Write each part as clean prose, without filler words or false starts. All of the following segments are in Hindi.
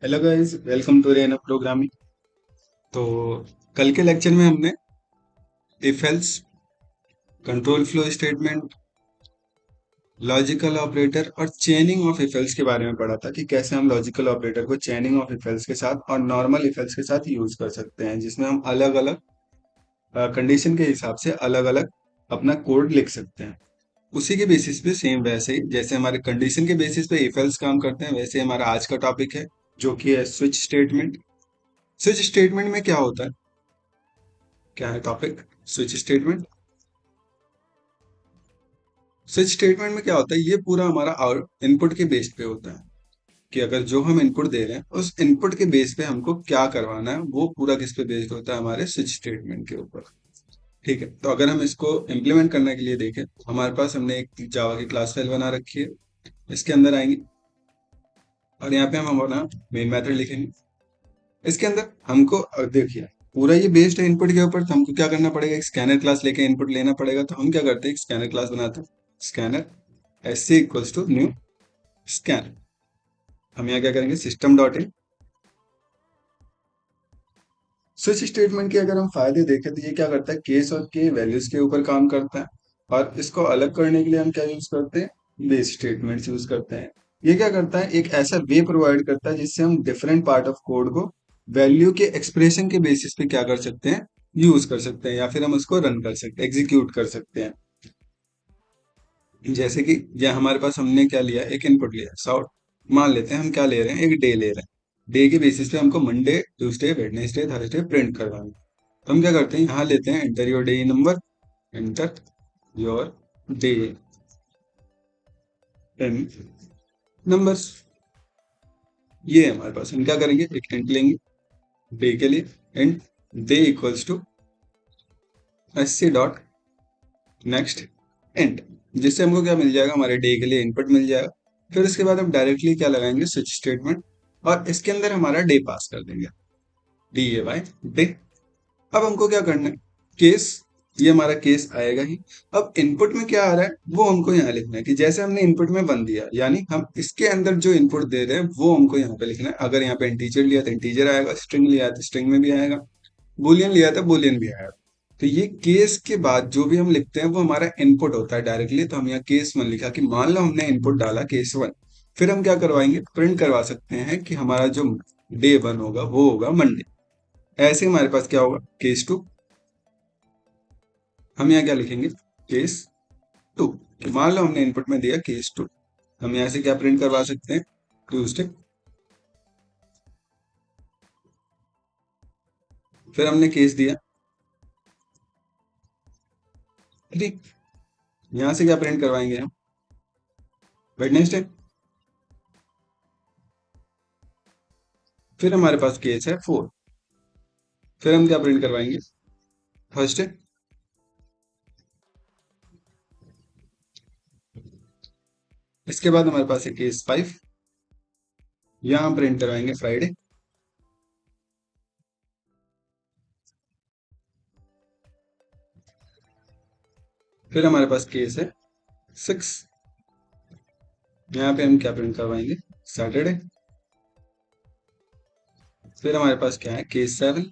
Hello guys, welcome to rain programming. तो कल के लेक्चर में हमने if else, control flow statement, logical operator और चेनिंग ऑफ इफ एल्स के बारे में पढ़ा था कि कैसे हम लॉजिकल ऑपरेटर को चेनिंग ऑफ इफ एल्स के साथ और नॉर्मल इफ एल्स के साथ यूज कर सकते हैं, जिसमें हम अलग अलग कंडीशन के हिसाब से अलग अलग अपना कोड लिख सकते हैं। उसी के बेसिस पे सेम वैसे ही जैसे हमारे कंडीशन के बेसिस पे इफ एल्स काम करते हैं, वैसे हमारा आज का टॉपिक है जो कि है स्विच स्टेटमेंट। स्विच स्टेटमेंट में क्या होता है, क्या है topic? Switch statement. Switch statement में क्या होता है, ये पूरा हमारा और इनपुट के बेस पे होता है कि अगर जो हम इनपुट दे रहे हैं उस इनपुट के बेस पे हमको क्या करवाना है, वो पूरा किस पे बेस्ड होता है, हमारे स्विच स्टेटमेंट के ऊपर। ठीक है, तो अगर हम इसको इम्प्लीमेंट करने के लिए देखें, हमारे पास हमने एक जावा की क्लास फाइल बना रखी है। इसके अंदर आएंगे और यहाँ पे हम हमारा मेन मेथड लिखेंगे। इसके अंदर हमको देखिए, पूरा ये बेस्ड है इनपुट के ऊपर, तो हमको क्या करना पड़ेगा, एक स्कैनर क्लास लेके इनपुट लेना पड़ेगा। तो हम क्या करते हैं, एक स्कैनर क्लास बनाते हैं। Scanner s c equals to new scanner. हम यहाँ क्या करेंगे, system dot in. Switch statement के अगर हम फायदे देखें तो ये क्या करता है, केस और के वैल्यूज के ऊपर काम करता है। और इसको अलग करने के लिए हम क्या यूज करते हैं, बेस स्टेटमेंट यूज करते हैं। ये क्या करता है, एक ऐसा वे प्रोवाइड करता है जिससे हम डिफरेंट पार्ट ऑफ कोड को वैल्यू के एक्सप्रेशन के बेसिस पे क्या कर सकते हैं, यूज कर सकते हैं, या फिर हम उसको रन कर सकते हैं, एग्जीक्यूट कर सकते हैं। जैसे कि यह हमारे पास हमने क्या लिया, एक इनपुट लिया साउट। मान लेते हैं हम क्या ले रहे हैं, एक डे ले रहे हैं। डे के बेसिस पे हमको Monday, Tuesday, Wednesday, Thursday print करवाना है। तो हम क्या करते हैं, यहाँ लेते हैं enter your day number, enter your day in numbers. ये है हमारे पास, हम क्या करेंगे, एक इंट लेंगे डे के लिए। Int day equals to s c dot next int, जिससे हमको क्या मिल जाएगा, हमारे डे के लिए इनपुट मिल जाएगा। फिर उसके बाद हम डायरेक्टली क्या लगाएंगे, स्विच स्टेटमेंट, और इसके अंदर हमारा डे पास कर देंगे, डी ए वाई डे। अब हमको क्या करना है, केस, ये हमारा केस आएगा ही। अब इनपुट में क्या आ रहा है वो हमको यहाँ लिखना है, कि जैसे हमने इनपुट में 1 दिया, यानी हम इसके अंदर जो इनपुट दे रहे हैं वो हमको यहाँ पे लिखना है। अगर यहाँ पे इंटीजर लिया तो इंटीजर आएगा, स्ट्रिंग लिया तो स्ट्रिंग में भी आएगा, बुलियन लिया तो बुलियन भी आएगा। तो ये केस के बाद जो भी हम लिखते हैं वो हमारा इनपुट होता है डायरेक्टली। तो हम यहाँ केस 1 लिखा, कि मान लो हमने इनपुट डाला केस 1। फिर हम क्या करवाएंगे, प्रिंट करवा सकते हैं कि हमारा जो डे 1 होगा वो होगा मंडे। ऐसे हमारे पास क्या होगा, केस 2। हम यहाँ क्या लिखेंगे, केस 2। मान लो हमने इनपुट में दिया केस 2, हम यहाँ से क्या प्रिंट करवा सकते हैं, ट्यूसडे। फिर हमने केस दिया, ठीक, यहाँ से क्या प्रिंट करवाएंगे हम, वेडनेसडे। फिर हमारे पास केस है 4, फिर हम क्या प्रिंट करवाएंगे, थर्सडे। इसके बाद हमारे पास है केस 5, यहाँ हम प्रिंट करवाएंगे फ्राइडे। फिर हमारे पास केस है 6, यहाँ पे हम क्या प्रिंट करवाएंगे, सैटरडे। फिर हमारे पास क्या है, केस 7,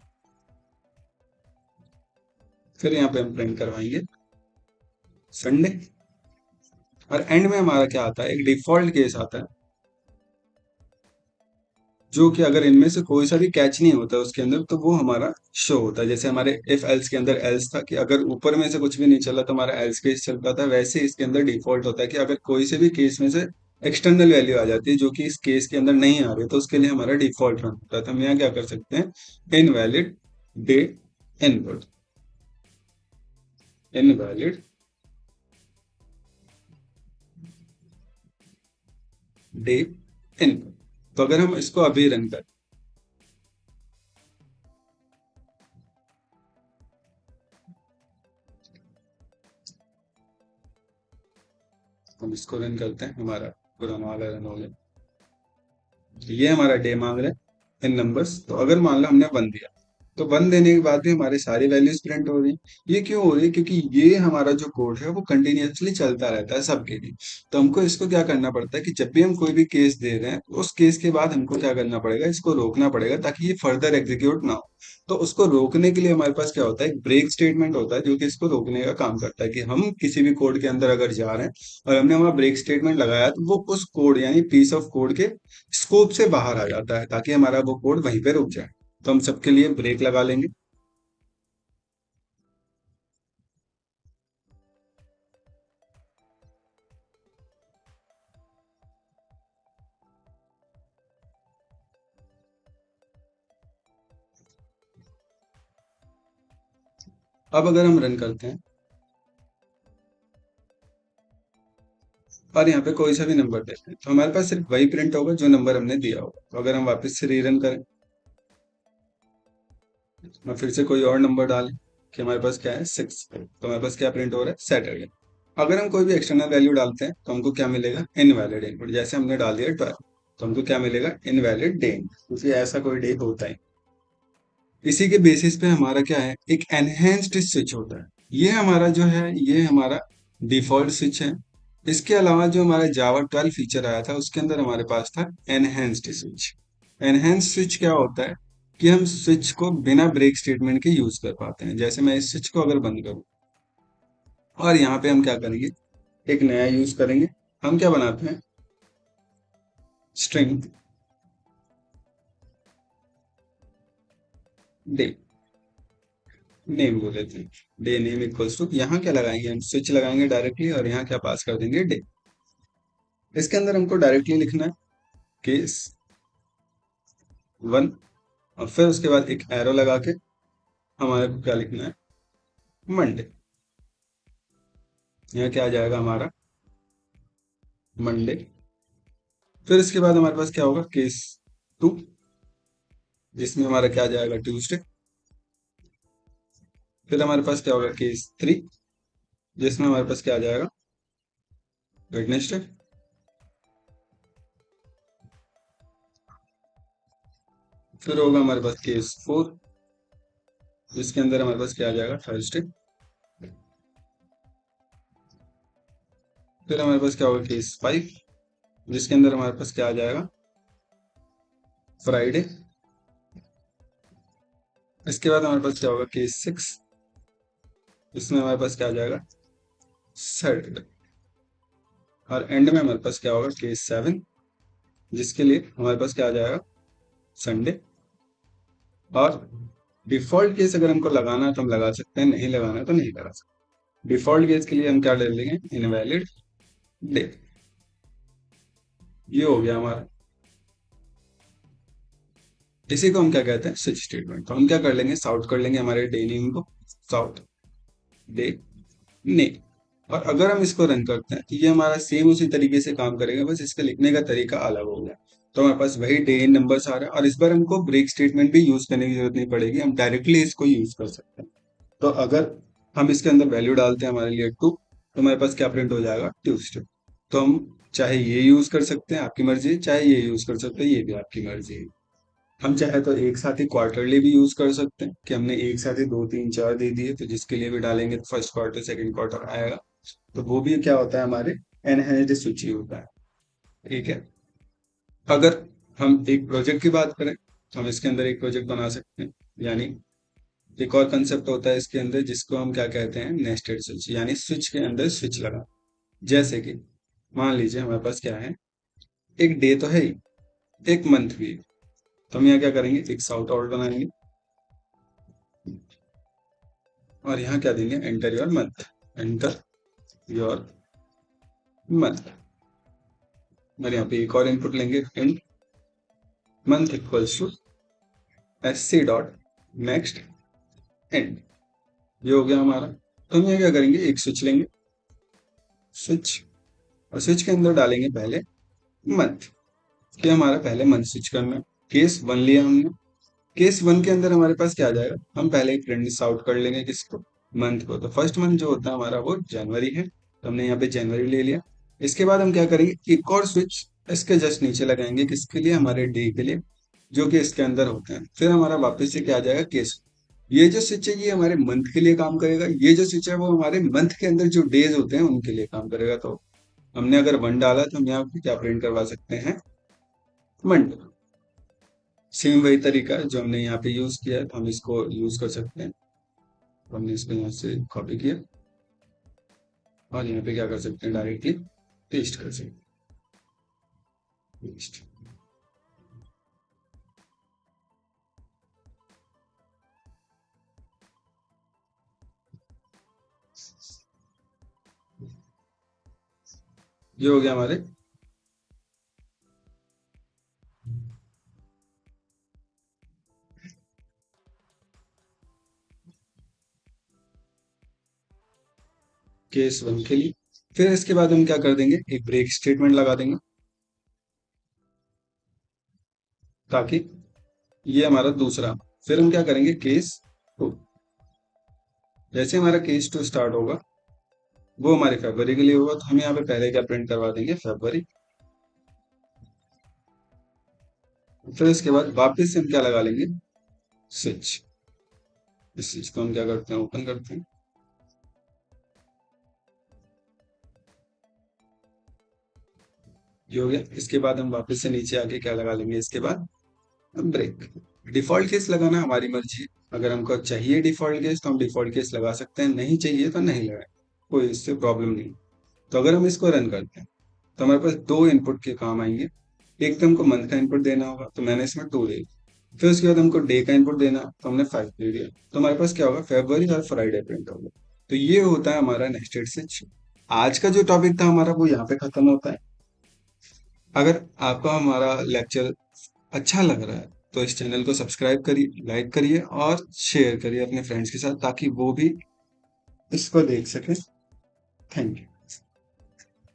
फिर यहाँ पे हम प्रिंट करवाएंगे संडे। और एंड में हमारा क्या आता है, एक डिफॉल्ट केस आता है, जो कि अगर इनमें से कोई सा भी कैच नहीं होता उसके अंदर तो वो हमारा शो होता है। जैसे हमारे इफ एल्स के अंदर एल्स था कि अगर ऊपर में से कुछ भी नहीं चला तो हमारा एल्स केस चलता था, वैसे इसके अंदर डिफॉल्ट होता है कि अगर कोई से भी केस में से एक्सटर्नल वैल्यू आ जाती है जो कि इस केस के अंदर नहीं आ रही, तो उसके लिए हमारा डिफॉल्ट रन होता है। तो हम यहाँ क्या कर सकते हैं, invalid day input, invalid day input. तो अगर हम इसको अभी रन करें, हम इसको रन करते हैं, हमारा पुराना वाला रन हो गया। ये हमारा डे मांग रहा है इन नंबर्स। तो अगर मान लो हमने 1 दिया, तो 1 देने के बाद भी हमारे सारी वैल्यूज प्रिंट हो रही है। ये क्यों हो रही है? क्योंकि ये हमारा जो कोड है वो कंटिन्यूअसली चलता रहता है सबके लिए। तो हमको इसको क्या करना पड़ता है कि जब भी हम कोई भी केस दे रहे हैं तो उस केस के बाद हमको क्या करना पड़ेगा, इसको रोकना पड़ेगा ताकि ये फर्दर एग्जीक्यूट ना हो। तो उसको रोकने के लिए हमारे पास क्या होता है, एक ब्रेक स्टेटमेंट होता है जो कि इसको रोकने का काम करता है कि हम किसी भी कोड के अंदर अगर जा रहे हैं और हमने वहां ब्रेक स्टेटमेंट लगाया तो वो उस कोड यानी पीस ऑफ कोड के स्कोप से बाहर आ जाता है ताकि हमारा वो कोड वहीं पे रुक जाए। तो हम सबके लिए ब्रेक लगा लेंगे। अब अगर हम रन करते हैं और यहाँ पे कोई सा भी नंबर देते हैं तो हमारे पास सिर्फ वही प्रिंट होगा जो नंबर हमने दिया होगा। तो अगर हम वापस से रीरन करें और फिर से कोई और नंबर डालें कि हमारे पास क्या है 6, तो हमारे पास क्या प्रिंट हो रहा है, सैटरडे। अगर हम कोई भी एक्सटर्नल वैल्यू डालते हैं तो हमको क्या मिलेगा, इनवैलिड इनपुट। जैसे हमने डाल दिया 12 तो हमको क्या मिलेगा, इनवैलिड डे, क्योंकि ऐसा कोई डे होता है। इसी के बेसिस पे हमारा क्या है, एक एनहेंस्ड स्विच होता है। ये हमारा जो है ये हमारा डिफॉल्ट स्विच है। इसके अलावा जो हमारा जावा 12 फीचर आया था उसके अंदर हमारे पास था एनहेंस्ड स्विच। एनहेंस्ड स्विच क्या होता है कि हम स्विच को बिना ब्रेक स्टेटमेंट के यूज कर पाते हैं। जैसे मैं इस स्विच को अगर बंद करूं और यहाँ पे हम क्या करेंगे, एक नया यूज करेंगे। हम क्या बनाते हैं, स्ट्रिंग डे नेम बोल देते हैं। डे नेम इक्वल्स टू, यहाँ क्या लगाएंगे, हम स्विच लगाएंगे डायरेक्टली और यहाँ क्या पास कर देंगे, डे। इसके अंदर हमको डायरेक्टली लिखना है केस 1 और फिर उसके बाद एक एरो लगा के हमारे को क्या लिखना है, मंडे। यहाँ क्या आ जाएगा हमारा, मंडे। फिर इसके बाद हमारे पास क्या होगा, केस 2 जिसमें हमारा क्या आ जाएगा, ट्यूसडे। फिर हमारे पास क्या होगा, केस 3 जिसमें हमारे पास क्या आ जाएगा, वेडनेसडे। फिर होगा हमारे पास केस 4 जिसके अंदर हमारे पास क्या आ जाएगा, थर्सडे। फिर हमारे पास क्या होगा, केस 5 जिसके अंदर हमारे पास क्या आ जाएगा, फ्राइडे। इसके बाद हमारे पास क्या होगा, केस 6 जिसमें हमारे पास क्या आ जाएगा, सैटरडे। और एंड में हमारे पास क्या होगा, केस 7 जिसके लिए हमारे पास क्या आ जाएगा, संडे। और डिफॉल्ट केस अगर हमको लगाना है तो हम लगा सकते हैं, नहीं लगाना है तो नहीं लगा सकते। डिफॉल्ट केस के लिए हम क्या ले लेंगे, इनवैलिड डे। ये हो गया हमारा। इसी को हम क्या कहते हैं, स्विच स्टेटमेंट। तो हम क्या कर लेंगे, साउट कर लेंगे हमारे डे नेम को, साउट डे नेम। और अगर हम इसको रन करते हैं तो ये हमारा सेम उसी तरीके से काम करेगा, बस इसका लिखने का तरीका अलग हो गया। तो हमारे पास वही डे इन नंबर्स आ रहा है और इस बार हमको ब्रेक स्टेटमेंट भी यूज करने की जरूरत नहीं पड़ेगी, हम डायरेक्टली इसको यूज कर सकते हैं। तो अगर हम इसके अंदर वैल्यू डालते हैं हमारे लिए 2 तो हमारे पास क्या प्रिंट हो जाएगा, ट्यूसडे। तो हम चाहे ये यूज कर सकते हैं, आपकी मर्जी है, चाहे ये यूज कर सकते हैं, ये भी आपकी मर्जी है। हम चाहे तो एक साथ ही क्वार्टरली भी यूज कर सकते हैं कि हमने एक साथ ही 2 3 4 दे दिए, तो जिसके लिए भी डालेंगे तो फर्स्ट क्वार्टर सेकंड क्वार्टर आएगा। तो वो भी क्या होता है, हमारे एनहेंस्ड सूची होता है। ठीक है। अगर हम एक प्रोजेक्ट की बात करें तो हम इसके अंदर एक प्रोजेक्ट बना सकते हैं। यानी एक और कंसेप्ट होता है इसके अंदर जिसको हम क्या कहते हैं, नेस्टेड स्विच, यानी स्विच के अंदर स्विच लगा। जैसे कि मान लीजिए हमारे पास क्या है, एक डे तो है ही, एक मंथ भी है। तो हम यहाँ क्या करेंगे, एक साउट आउट बनाएंगे और यहाँ क्या देंगे, enter your month, enter your month. और यहाँ पे एक और इनपुट लेंगे, int month equals to sc dot next end. ये हो गया हमारा। तो हम यहाँ क्या करेंगे, एक स्विच लेंगे, स्विच, और स्विच के अंदर डालेंगे पहले मंथ, कि हमारा पहले मंथ स्विच करना है। केस 1 लिया हमने, केस 1 के अंदर हमारे पास क्या आ जाएगा, हम पहले ही प्रिंट आउट कर लेंगे किसको, मंथ को। तो फर्स्ट मंथ जो होता है हमारा वो जनवरी है, तो हमने यहाँ पे जनवरी ले लिया। इसके बाद हम क्या करेंगे, एक और स्विच इसके जस्ट नीचे लगाएंगे, किसके लिए, हमारे डे के लिए। जो कि इसके अंदर होते हैं। फिर हमारा वापस से क्या आ जाएगा, केस। ये जो स्विच है ये हमारे मंथ के लिए काम करेगा, ये जो स्विच है वो हमारे मंथ के अंदर जो डेज होते हैं उनके लिए काम करेगा। तो हमने अगर 1 डाला तो हम यहाँ पे क्या प्रिंट करवा सकते हैं, मंथ। सेम वही तरीका है जो हमने यहाँ पे यूज किया है, तो हम इसको यूज कर सकते हैं। तो हमने इसको यहाँ से कॉपी किया और यहाँ पे क्या कर सकते हैं, डायरेक्टली पेस्ट कर सकते हैं। पेस्ट। ये हो गया हमारे केस 1 के लिए। फिर इसके बाद हम क्या कर देंगे, एक ब्रेक स्टेटमेंट लगा देंगे, ताकि ये हमारा दूसरा। फिर हम क्या करेंगे, केस 2। जैसे हमारा केस 2 स्टार्ट होगा वो हमारे फरवरी के लिए होगा, तो हम यहाँ पे पहले क्या प्रिंट करवा देंगे, फरवरी। फिर इसके बाद वापस से हम क्या लगा लेंगे, स्विच। इस स्विच को हम क्या करते हैं, ओपन करते हैं। ये हो गया। इसके बाद हम वापस से नीचे आके क्या लगा लेंगे, इसके बाद ब्रेक। डिफॉल्ट केस लगाना हमारी मर्जी है। अगर हमको चाहिए डिफॉल्ट केस तो हम डिफॉल्ट केस लगा सकते हैं, नहीं चाहिए तो नहीं लगाए, कोई इससे प्रॉब्लम नहीं। तो अगर हम इसको रन करते हैं तो हमारे पास 2 इनपुट के काम आएंगे। एक तो हमको मंथ का इनपुट देना होगा, तो मैंने इसमें 2 दे दिया। फिर उसके बाद हमको डे का इनपुट देना, तो हमने 5 दे दिया। तो हमारे पास क्या होगा, फेब्रुवरी और फ्राइडे प्रिंट होगा। तो ये होता है हमारा नेस्टेड स्विच। आज का जो टॉपिक था हमारा वो यहाँ पे खत्म होता है। अगर आपको हमारा लेक्चर अच्छा लग रहा है तो इस चैनल को सब्सक्राइब करिए, लाइक करिए और शेयर करिए अपने फ्रेंड्स के साथ, ताकि वो भी इसको देख सके। Thank you.